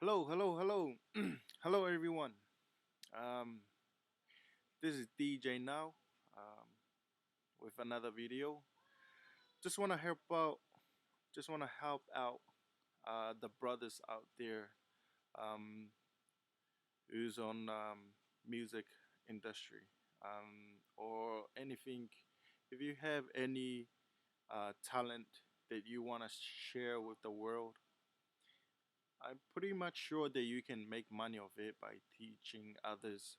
Hello, hello, hello, hello, everyone. Um, this is DJ now with another video. Just want to help out. Just want to help out the brothers out there um, who's on music industry or anything. If you have any talent that you want to share with the world, I'm pretty much sure that you can make money of it by teaching others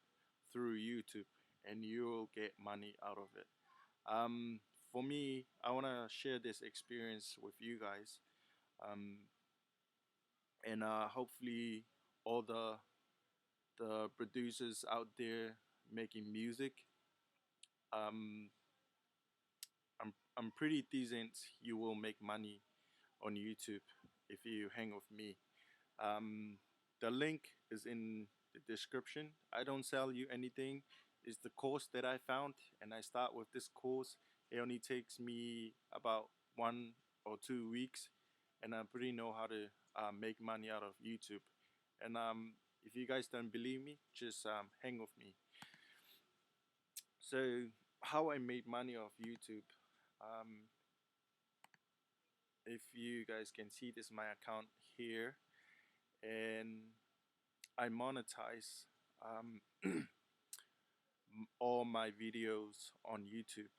through YouTube, and you'll get money out of it. For me, I want to share this experience with you guys, um, and hopefully, all the producers out there making music, um, I'm pretty decent. You will make money on YouTube if you hang with me. Um, the link is in the description. I don't sell you anything. It's the course that I found, and I start with this course. It only takes me about 1 or 2 weeks, and I pretty know how to make money out of YouTube. And if you guys don't believe me, just hang with me. So, how I made money off YouTube. Um, if you guys can see, this is my account here, and I monetize um, all my videos on YouTube.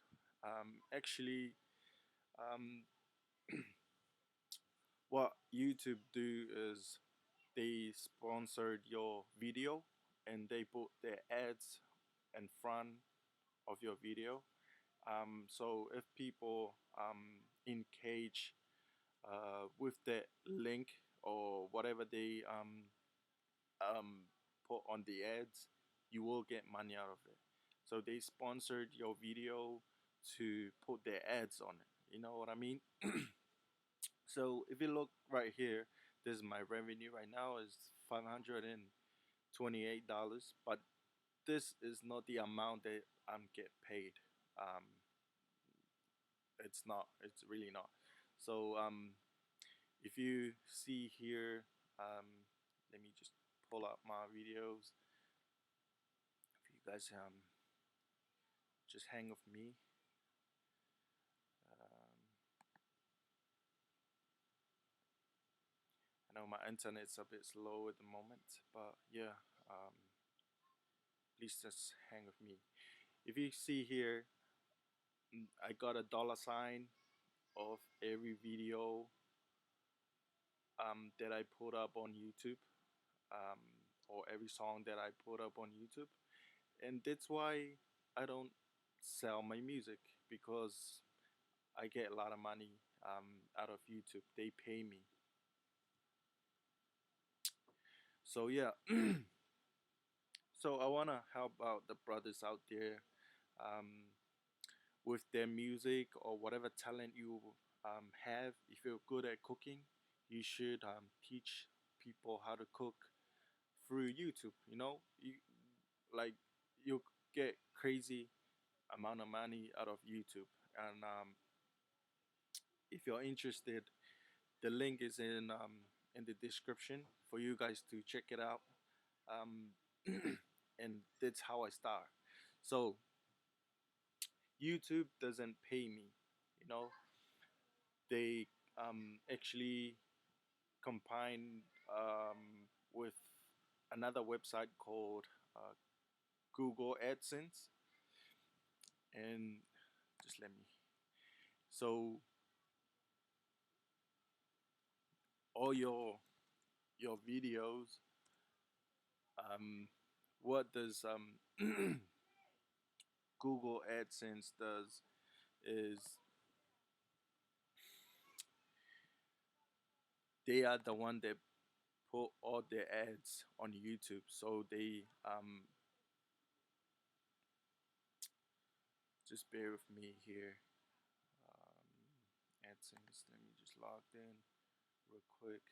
Actually, um, what YouTube do is they sponsored your video and they put their ads in front of your video. So if people engage with the link or whatever they um, put on the ads, you will get money out of it. So they sponsored your video to put their ads on it. You know what I mean? So if you look right here, this is my revenue right now is $528, but this is not the amount that I'm get paid. Um, it's not. It's really not. So if you see here, let me just pull up my videos. If you guys just hang with me. Um, I know my internet's a bit slow at the moment, but yeah, um, please just hang with me. If you see here, I got a dollar sign of every video that I put up on YouTube, um, or every song that I put up on YouTube, and that's why I don't sell my music because I get a lot of money out of YouTube. They pay me. So yeah, so I wanna help out the brothers out there um, with their music or whatever talent you have. If you're good at cooking, you should teach people how to cook through YouTube. You know, like you get crazy amount of money out of YouTube. And if you're interested, the link is in the description for you guys to check it out. Um, and that's how I start. So YouTube doesn't pay me. You know, they actually combine with another website called Google AdSense, and just let me. So all your videos, what does Google AdSense does is they are the one that put all their ads on YouTube. So they just bear with me here. AdSense. Let me just log in real quick.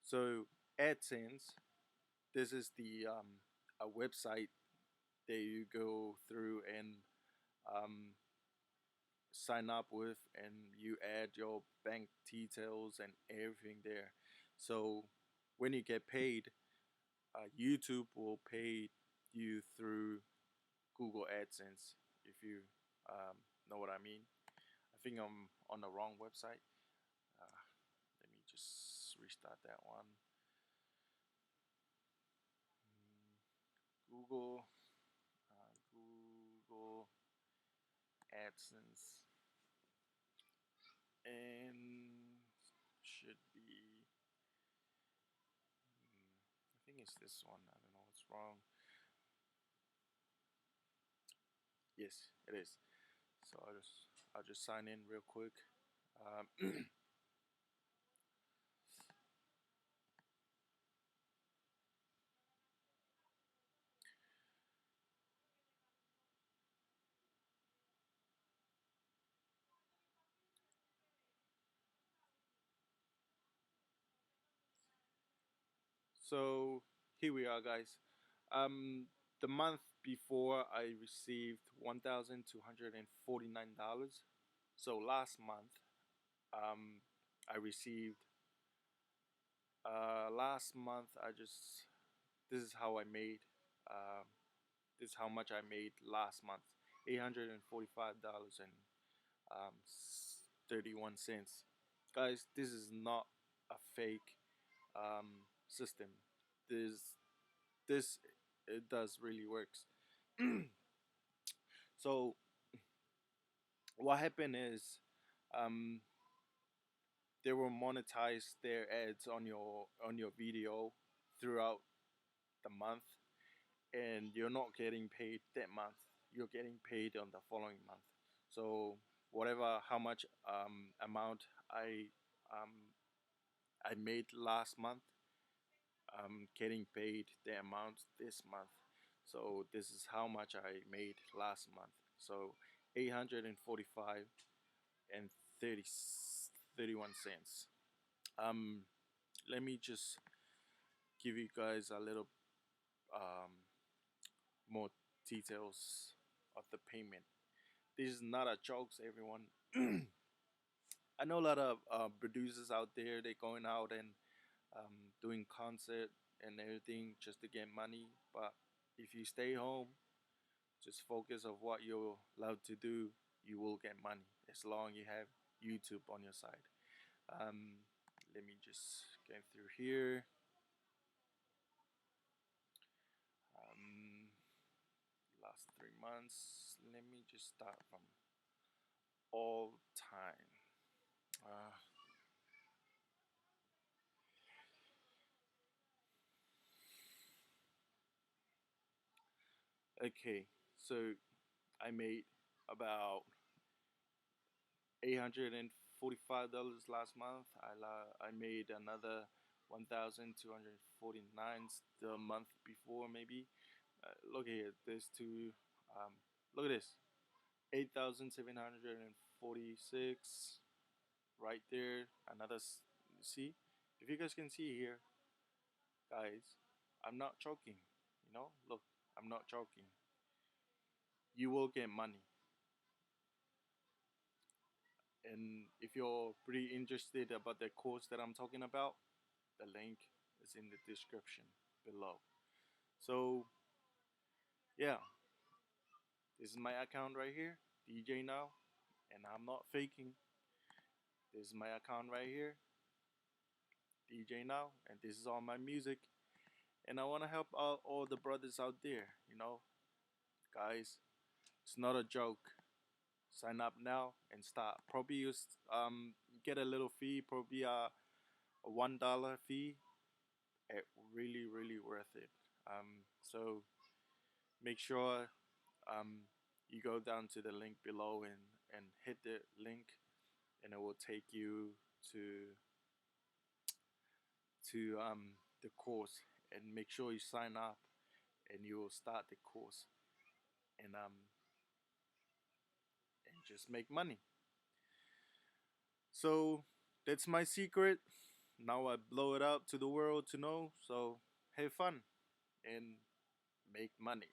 So AdSense, this is the a website that you go through and um, sign up with, and you add your bank details and everything there. So when you get paid, YouTube will pay you through Google AdSense, if you know what I mean. I think I'm on the wrong website. Let me just restart that one. Google, Google AdSense, and should be. I think it's this one. I don't know what's wrong. Yes, it is. So I'll just sign in real quick. Um, so here we are, guys. Um, the month before I received $1,249. So last month, um, I received. Last month, I just this is how I made. Um, this is how much I made last month. $845 and 31 cents. Guys, this is not a fake system. This this it does really works. So what happened is, um, they will monetize their ads on your video throughout the month, and you're not getting paid that month. You're getting paid on the following month. So whatever how much amount um, I made last month, I'm getting paid the amount this month. So this is how much I made last month. So 845 and 30 31 cents. Um, Let me just give you guys a little um, more details of the payment. This is not a joke, everyone. I know a lot of producers out there. They're going out and doing concert and everything just to get money. But if you stay home, just focus on what you love to do, you will get money as long you have YouTube on your side. Um, Let me just get through here. Um, Last 3 months. Let me just start from all time. Uh, okay, so I made about $845 last month. I made another 1,249 the month before, maybe. Look here, there's two. Look at this, 8,746 right there. Another, see, if you guys can see here, guys, I'm not joking. Look, I'm not joking. You will get money. And if you're pretty interested about the course that I'm talking about, the link is in the description below. So yeah, this is my account right here, DJ Now, and I'm not faking. This is my account right here, DJ Now, and this is all my music. And I want to help out all the brothers out there. Guys, it's not a joke. Sign up now and start. Probably you get a little fee, probably a $1 fee. It really really worth it. So make sure you go down to the link below and hit the link, and it will take you to the course, and make sure you sign up and you will start the course, and just make money. So that's my secret. Now I blow it out to the world to know. So have fun and make money.